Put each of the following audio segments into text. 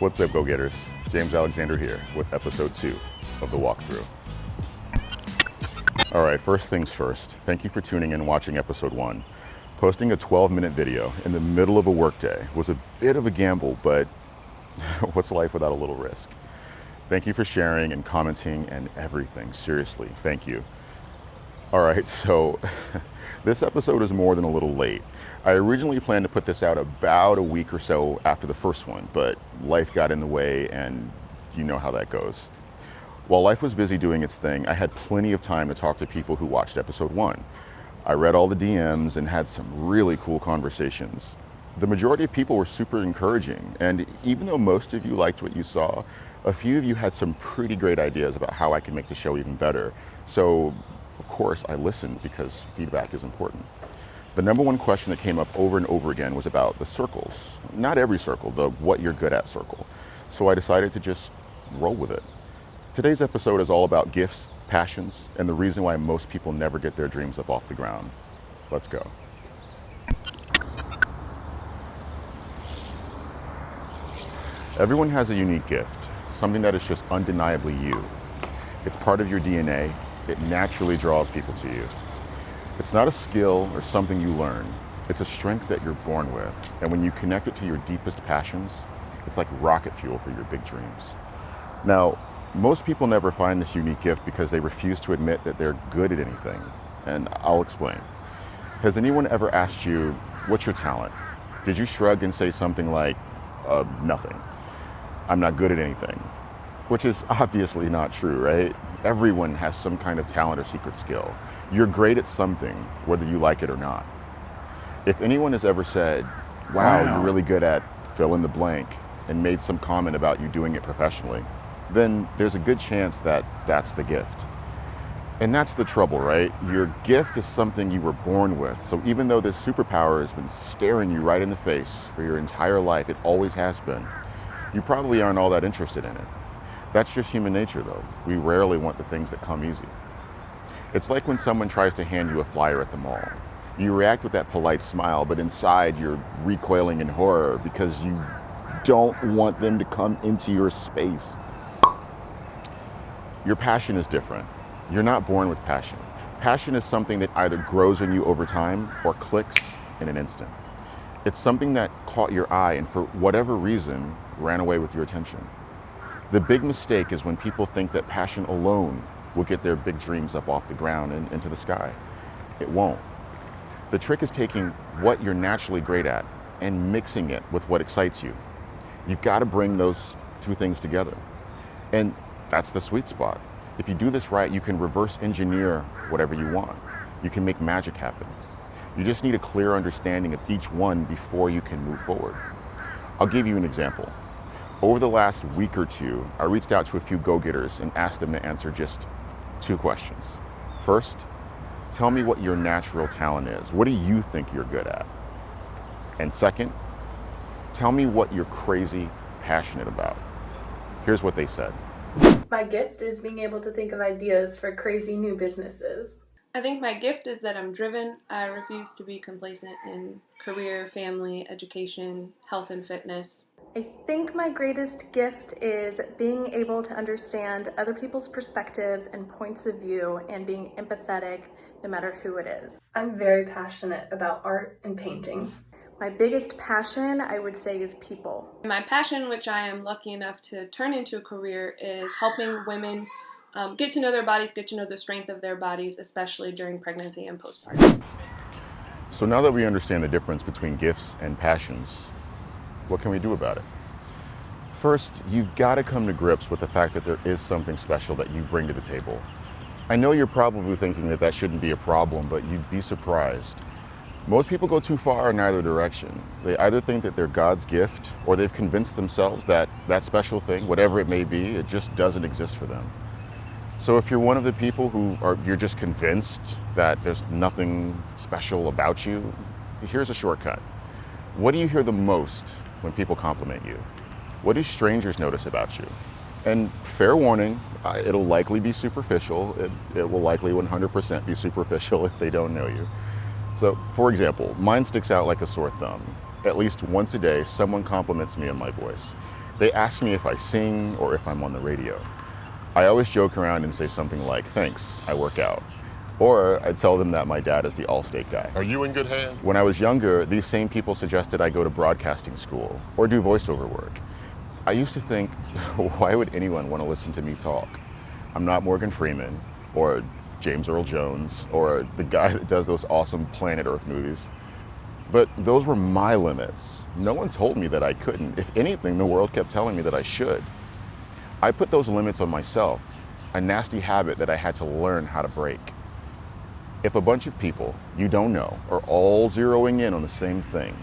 What's up, go-getters? James Alexander here with episode 2 of The Walkthrough. All right, first things first. Thank you for tuning in and watching episode 1. Posting a 12-minute video in the middle of a workday was a bit of a gamble, but what's life without a little risk? Thank you for sharing and commenting and everything. Seriously, thank you. All right, so this episode is more than a little late. I originally planned to put this out about a week or so after the first one, but life got in the way and you know how that goes. While life was busy doing its thing, I had plenty of time to talk to people who watched episode 1. I read all the DMs and had some really cool conversations. The majority of people were super encouraging, and even though most of you liked what you saw, a few of you had some pretty great ideas about how I could make the show even better. So, of course, I listened because feedback is important. The number one question that came up over and over again was about the circles. Not every circle, the what you're good at circle. So I decided to just roll with it. Today's episode is all about gifts, passions, and the reason why most people never get their dreams up off the ground. Let's go. Everyone has a unique gift, something that is just undeniably you. It's part of your DNA. It naturally draws people to you. It's not a skill or something you learn. It's a strength that you're born with. And when you connect it to your deepest passions, it's like rocket fuel for your big dreams. Now, most people never find this unique gift because they refuse to admit that they're good at anything. And I'll explain. Has anyone ever asked you, what's your talent? Did you shrug and say something like, nothing. I'm not good at anything. Which is obviously not true, right? Everyone has some kind of talent or secret skill. You're great at something, whether you like it or not. If anyone has ever said, wow, you're really good at fill in the blank, and made some comment about you doing it professionally, then there's a good chance that that's the gift. And that's the trouble, right? Your gift is something you were born with. So even though this superpower has been staring you right in the face for your entire life, it always has been, you probably aren't all that interested in it. That's just human nature, though. We rarely want the things that come easy. It's like when someone tries to hand you a flyer at the mall. You react with that polite smile, but inside you're recoiling in horror because you don't want them to come into your space. Your passion is different. You're not born with passion. Passion is something that either grows in you over time or clicks in an instant. It's something that caught your eye and for whatever reason ran away with your attention. The big mistake is when people think that passion alone will get their big dreams up off the ground and into the sky. It won't. The trick is taking what you're naturally great at and mixing it with what excites you. You've got to bring those two things together. And that's the sweet spot. If you do this right, you can reverse engineer whatever you want. You can make magic happen. You just need a clear understanding of each one before you can move forward. I'll give you an example. Over the last week or two, I reached out to a few go-getters and asked them to answer just 2 questions. First, tell me what your natural talent is. What do you think you're good at? And second, tell me what you're crazy passionate about. Here's what they said. My gift is being able to think of ideas for crazy new businesses. I think my gift is that I'm driven. I refuse to be complacent in career, family, education, health and fitness. I think my greatest gift is being able to understand other people's perspectives and points of view and being empathetic no matter who it is. I'm very passionate about art and painting. My biggest passion, I would say, is people. My passion, which I am lucky enough to turn into a career, is helping women get to know their bodies, get to know the strength of their bodies, especially during pregnancy and postpartum. So now that we understand the difference between gifts and passions, what can we do about it? First, you've got to come to grips with the fact that there is something special that you bring to the table. I know you're probably thinking that that shouldn't be a problem, but you'd be surprised. Most people go too far in either direction. They either think that they're God's gift, or they've convinced themselves that that special thing, whatever it may be, it just doesn't exist for them. So if you're one of the people you're just convinced that there's nothing special about you, here's a shortcut. What do you hear the most when people compliment you? What do strangers notice about you? And fair warning, it'll likely be superficial. It will likely 100% be superficial if they don't know you. So, for example, mine sticks out like a sore thumb. At least once a day, someone compliments me on my voice. They ask me if I sing or if I'm on the radio. I always joke around and say something like, "Thanks, I work out." Or I tell them that my dad is the Allstate guy. Are you in good hands? When I was younger, these same people suggested I go to broadcasting school or do voiceover work. I used to think, why would anyone want to listen to me talk? I'm not Morgan Freeman or James Earl Jones or the guy that does those awesome Planet Earth movies. But those were my limits. No one told me that I couldn't. If anything, the world kept telling me that I should. I put those limits on myself, a nasty habit that I had to learn how to break. If a bunch of people you don't know are all zeroing in on the same thing,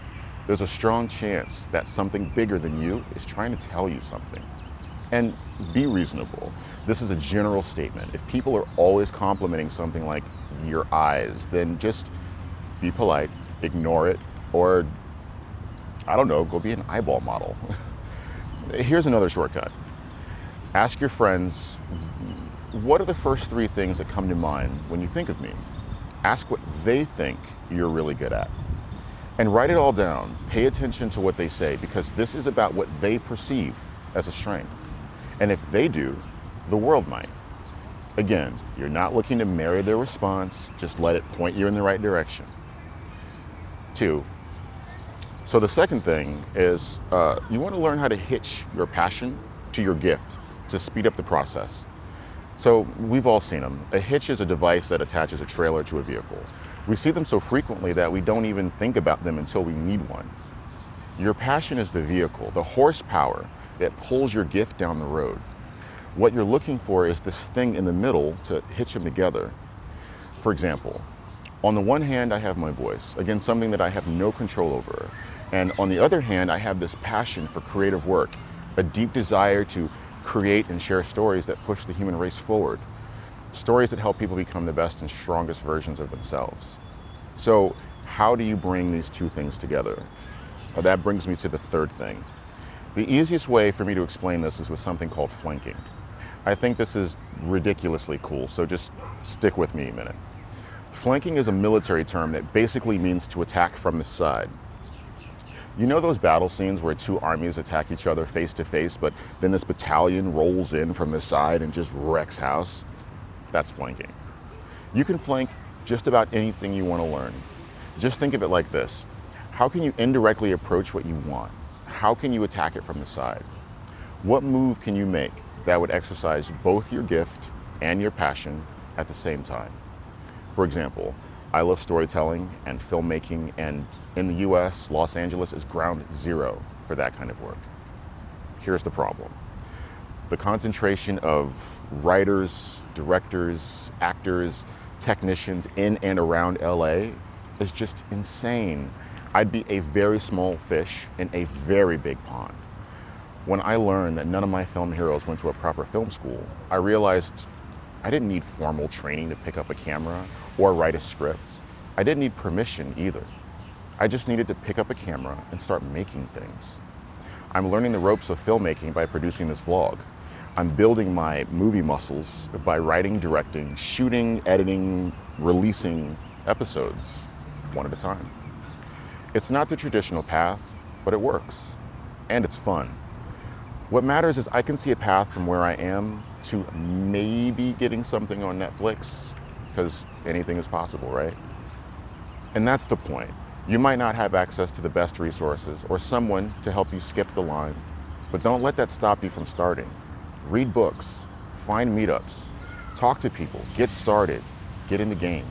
there's a strong chance that something bigger than you is trying to tell you something. And be reasonable. This is a general statement. If people are always complimenting something like your eyes, then just be polite, ignore it, or, I don't know, go be an eyeball model. Here's another shortcut. Ask your friends, what are the first 3 things that come to mind when you think of me? Ask what they think you're really good at. And write it all down. Pay attention to what they say, because this is about what they perceive as a strength. And if they do, the world might. Again, you're not looking to marry their response, just let it point you in the right direction. 2, so the second thing is you want to learn how to hitch your passion to your gift to speed up the process. So we've all seen them. A hitch is a device that attaches a trailer to a vehicle. We see them so frequently that we don't even think about them until we need one. Your passion is the vehicle, the horsepower that pulls your gift down the road. What you're looking for is this thing in the middle to hitch them together. For example, on the one hand, I have my voice, again, something that I have no control over. And on the other hand, I have this passion for creative work, a deep desire to create and share stories that push the human race forward, stories that help people become the best and strongest versions of themselves. So how do you bring these 2 things together? Well, that brings me to the third thing. The easiest way for me to explain this is with something called flanking. I think this is ridiculously cool, so just stick with me a minute. Flanking is a military term that basically means to attack from the side. You know those battle scenes where 2 armies attack each other face to face, but then this battalion rolls in from the side and just wrecks house? That's flanking. You can flank just about anything you want to learn. Just think of it like this. How can you indirectly approach what you want? How can you attack it from the side? What move can you make that would exercise both your gift and your passion at the same time? For example, I love storytelling and filmmaking, and in the US, Los Angeles is ground zero for that kind of work. Here's the problem. The concentration of writers, directors, actors, technicians in and around LA is just insane. I'd be a very small fish in a very big pond. When I learned that none of my film heroes went to a proper film school, I realized I didn't need formal training to pick up a camera or write a script. I didn't need permission either. I just needed to pick up a camera and start making things. I'm learning the ropes of filmmaking by producing this vlog. I'm building my movie muscles by writing, directing, shooting, editing, releasing episodes one at a time. It's not the traditional path, but it works, and it's fun. What matters is I can see a path from where I am to maybe getting something on Netflix, because anything is possible, right? And that's the point. You might not have access to the best resources or someone to help you skip the line, but don't let that stop you from starting. Read books, find meetups, talk to people, get started, get in the game.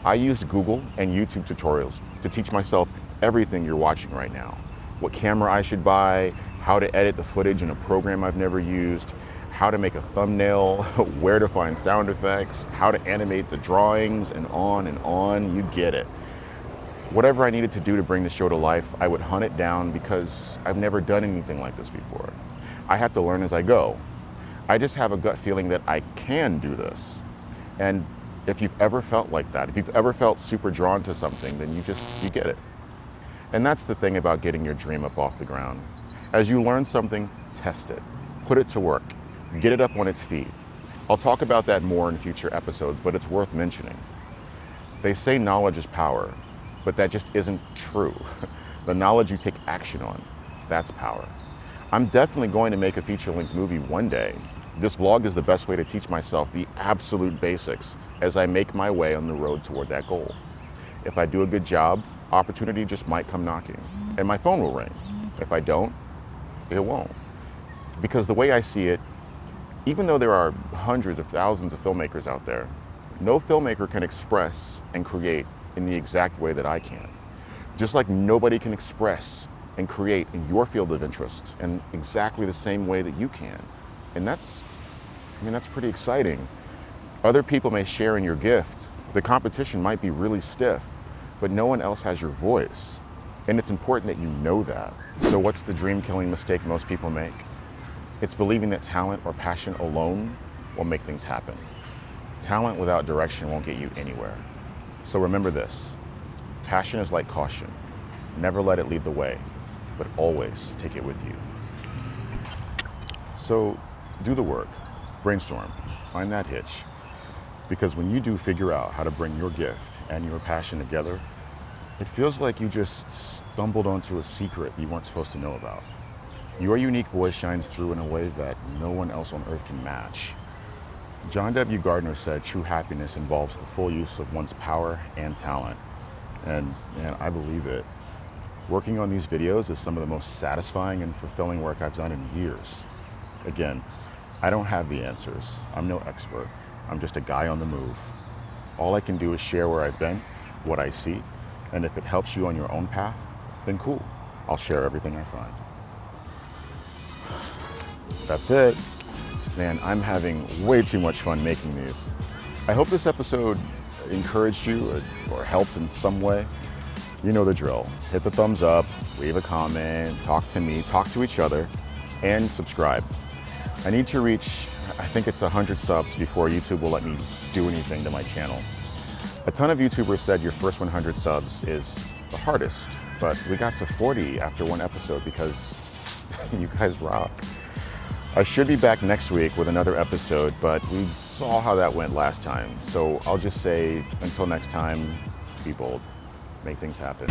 I used Google and YouTube tutorials to teach myself everything you're watching right now. What camera I should buy, how to edit the footage in a program I've never used, how to make a thumbnail, where to find sound effects, how to animate the drawings, and on, you get it. Whatever I needed to do to bring the show to life, I would hunt it down because I've never done anything like this before. I have to learn as I go. I just have a gut feeling that I can do this. And if you've ever felt like that, if you've ever felt super drawn to something, then you get it. And that's the thing about getting your dream up off the ground. As you learn something, test it, put it to work, get it up on its feet. I'll talk about that more in future episodes, but it's worth mentioning. They say knowledge is power, but that just isn't true. The knowledge you take action on, that's power. I'm definitely going to make a feature-length movie one day. This vlog is the best way to teach myself the absolute basics as I make my way on the road toward that goal. If I do a good job, opportunity just might come knocking, and my phone will ring. If I don't, it won't. Because the way I see it, even though there are hundreds of thousands of filmmakers out there, no filmmaker can express and create in the exact way that I can. Just like nobody can express and create in your field of interest in exactly the same way that you can. And that's pretty exciting. Other people may share in your gift. The competition might be really stiff, but no one else has your voice. And it's important that you know that. So what's the dream-killing mistake most people make? It's believing that talent or passion alone will make things happen. Talent without direction won't get you anywhere. So remember this, passion is like caution. Never let it lead the way, but always take it with you. So do the work, brainstorm, find that hitch. Because when you do figure out how to bring your gift and your passion together, it feels like you just stumbled onto a secret you weren't supposed to know about. Your unique voice shines through in a way that no one else on earth can match. John W. Gardner said true happiness involves the full use of one's power and talent. And I believe it. Working on these videos is some of the most satisfying and fulfilling work I've done in years. Again, I don't have the answers. I'm no expert. I'm just a guy on the move. All I can do is share where I've been, what I see, and if it helps you on your own path, then cool. I'll share everything I find. That's it. Man, I'm having way too much fun making these. I hope this episode encouraged you or helped in some way. You know the drill. Hit the thumbs up, leave a comment, talk to me, talk to each other, and subscribe. I need to reach, I think it's 100 subs before YouTube will let me do anything to my channel. A ton of YouTubers said your first 100 subs is the hardest, but we got to 40 after one episode because you guys rock. I should be back next week with another episode, but we saw how that went last time. So I'll just say, until next time, be bold, make things happen.